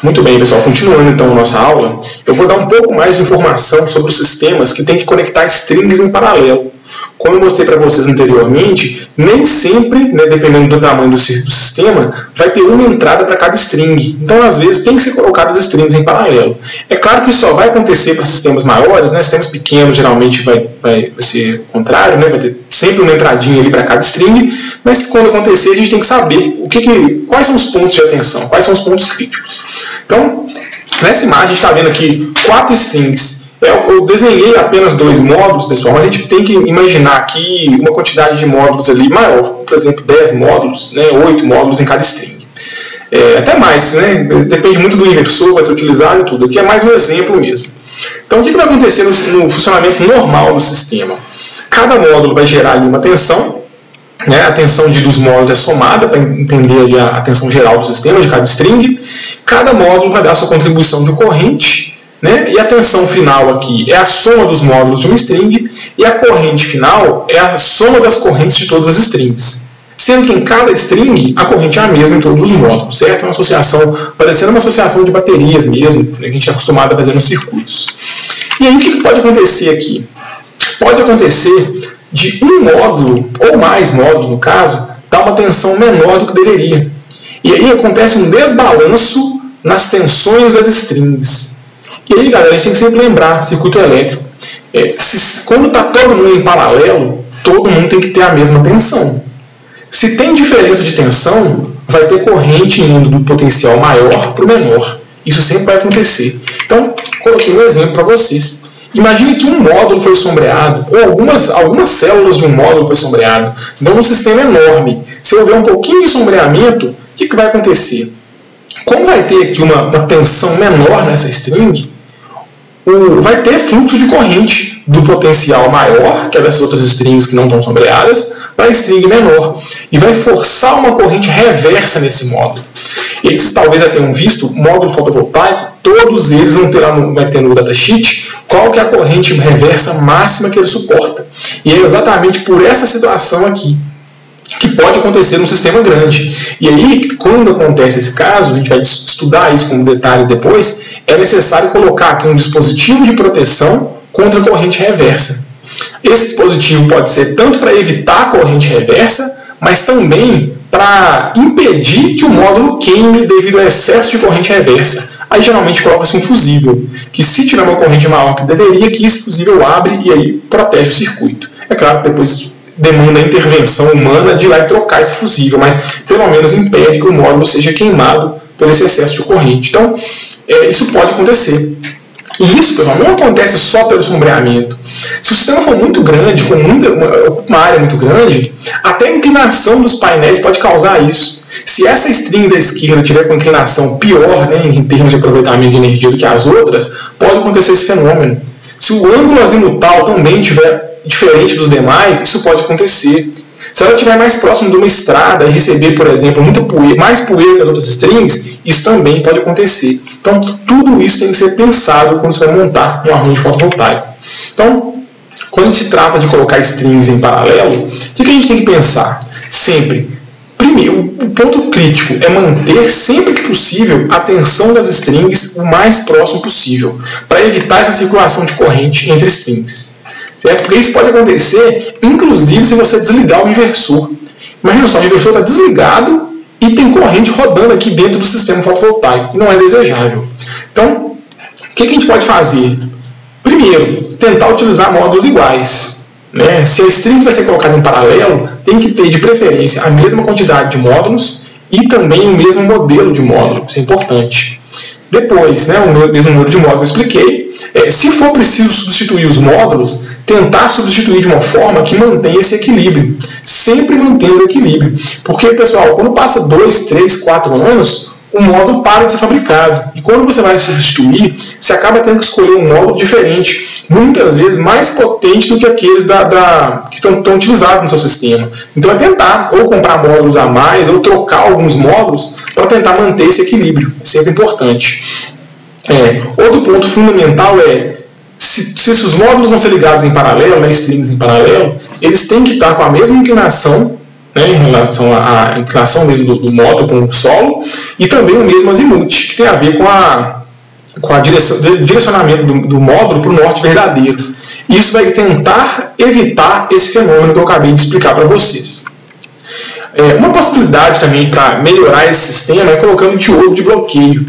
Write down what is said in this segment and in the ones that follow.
Muito bem, pessoal. Continuando então a nossa aula, eu vou dar um pouco mais de informação sobre os sistemas que têm que conectar strings em paralelo. Como eu mostrei para vocês anteriormente, nem sempre, dependendo do tamanho do sistema, vai ter uma entrada para cada string. Então, às vezes, tem que ser colocadas strings em paralelo. É claro que isso só vai acontecer para sistemas maiores, sistemas pequenos geralmente vai ser o contrário, vai ter sempre uma entradinha ali para cada string, mas quando acontecer a gente tem que saber quais são os pontos de atenção, quais são os pontos críticos. Então, nessa imagem a gente está vendo aqui 4 strings. Eu desenhei apenas 2 módulos, pessoal, mas a gente tem que imaginar aqui uma quantidade de módulos ali maior, por exemplo, 10 módulos, 8 módulos em cada string. Até mais, depende muito do inversor que vai ser utilizado e tudo. Aqui é mais um exemplo mesmo. Então, o que vai acontecer no funcionamento normal do sistema? Cada módulo vai gerar ali uma tensão, a tensão dos módulos é somada para entender ali a tensão geral do sistema, de cada string. Cada módulo vai dar a sua contribuição de corrente, e a tensão final aqui é a soma dos módulos de um string, e a corrente final é a soma das correntes de todas as strings. Sendo que em cada string a corrente é a mesma em todos os módulos, certo? É uma associação, parecendo uma associação de baterias mesmo, que a gente é acostumado a fazer nos circuitos. E aí o que pode acontecer aqui? Pode acontecer de um módulo, ou mais módulos no caso, dar uma tensão menor do que deveria. E aí acontece um desbalanço nas tensões das strings. E aí, galera, a gente tem que sempre lembrar, circuito elétrico, quando está todo mundo em paralelo, todo mundo tem que ter a mesma tensão. Se tem diferença de tensão, vai ter corrente indo do potencial maior para o menor. Isso sempre vai acontecer. Então, coloquei um exemplo para vocês. Imagine que um módulo foi sombreado, ou algumas células de um módulo foi sombreado. Então, um sistema enorme. Se houver um pouquinho de sombreamento, o que vai acontecer? Como vai ter aqui uma tensão menor nessa string, vai ter fluxo de corrente do potencial maior, que é dessas outras strings que não estão sombreadas, para a string menor. E vai forçar uma corrente reversa nesse módulo. E aí, vocês talvez já tenham visto, módulo fotovoltaico, todos eles vai ter no datasheet qual que é a corrente reversa máxima que ele suporta. E é exatamente por essa situação aqui que pode acontecer num sistema grande. E aí, quando acontece esse caso, a gente vai estudar isso com detalhes depois, é necessário colocar aqui um dispositivo de proteção contra a corrente reversa. Esse dispositivo pode ser tanto para evitar a corrente reversa, mas também para impedir que o módulo queime devido ao excesso de corrente reversa. Aí geralmente coloca-se um fusível, que se tiver uma corrente maior que deveria, que esse fusível abre e aí protege o circuito. É claro que depois demanda a intervenção humana de ir lá e trocar esse fusível, mas pelo menos impede que o módulo seja queimado por esse excesso de corrente. Então, isso pode acontecer. E isso, pessoal, não acontece só pelo sombreamento. Se o sistema for muito grande, ocupa uma área muito grande, até a inclinação dos painéis pode causar isso. Se essa string da esquerda tiver com inclinação pior, em termos de aproveitamento de energia do que as outras, pode acontecer esse fenômeno. Se o ângulo azimutal também tiver diferente dos demais, isso pode acontecer. Se ela estiver mais próximo de uma estrada e receber, por exemplo, mais poeira que as outras strings, isso também pode acontecer. Então, tudo isso tem que ser pensado quando você vai montar um arranjo fotovoltaico. Então, quando se trata de colocar strings em paralelo, o que a gente tem que pensar? Sempre, primeiro, o ponto crítico é manter, sempre que possível, a tensão das strings o mais próximo possível, para evitar essa circulação de corrente entre strings. Certo? Porque isso pode acontecer, inclusive, se você desligar o inversor. Imagina só, o inversor está desligado e tem corrente rodando aqui dentro do sistema fotovoltaico, que não é desejável. Então, o que a gente pode fazer? Primeiro, tentar utilizar módulos iguais. Se a string vai ser colocada em paralelo, tem que ter, de preferência, a mesma quantidade de módulos e também o mesmo modelo de módulo. Isso é importante. Depois, o mesmo número de módulos que eu expliquei. Se for preciso substituir os módulos, tentar substituir de uma forma que mantenha esse equilíbrio. Sempre mantendo o equilíbrio. Porque, pessoal, quando passa 2, 3, 4 anos, o módulo para de ser fabricado. E quando você vai substituir, você acaba tendo que escolher um módulo diferente, muitas vezes mais potente do que aqueles que estão utilizados no seu sistema. Então é tentar ou comprar módulos a mais, ou trocar alguns módulos para tentar manter esse equilíbrio. É sempre importante. Outro ponto fundamental é, se os módulos vão ser ligados em paralelo, strings em paralelo, eles têm que estar com a mesma inclinação né, em relação à inclinação mesmo do módulo com o solo, e também o mesmo azimuth, que tem a ver com a direcionamento do módulo para o norte verdadeiro. Isso vai tentar evitar esse fenômeno que eu acabei de explicar para vocês. Uma possibilidade também para melhorar esse sistema é colocando diodo de bloqueio.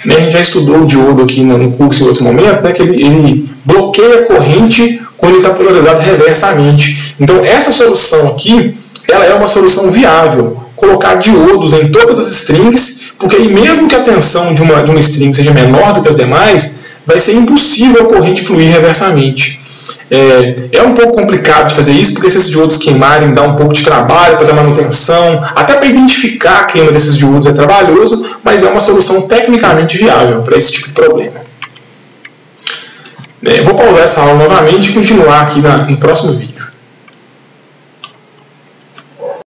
A gente já estudou o diodo aqui no curso em outros momentos, né, que ele bloqueia a corrente quando ele está polarizado reversamente. Então, essa solução aqui, ela é uma solução viável. Colocar diodos em todas as strings, porque aí mesmo que a tensão de uma string seja menor do que as demais, vai ser impossível a corrente fluir reversamente. É um pouco complicado de fazer isso, porque se esses diodos queimarem dá um pouco de trabalho para dar manutenção, até para identificar a queima desses diodos é trabalhoso, mas é uma solução tecnicamente viável para esse tipo de problema. Vou pausar essa aula novamente e continuar aqui no próximo vídeo.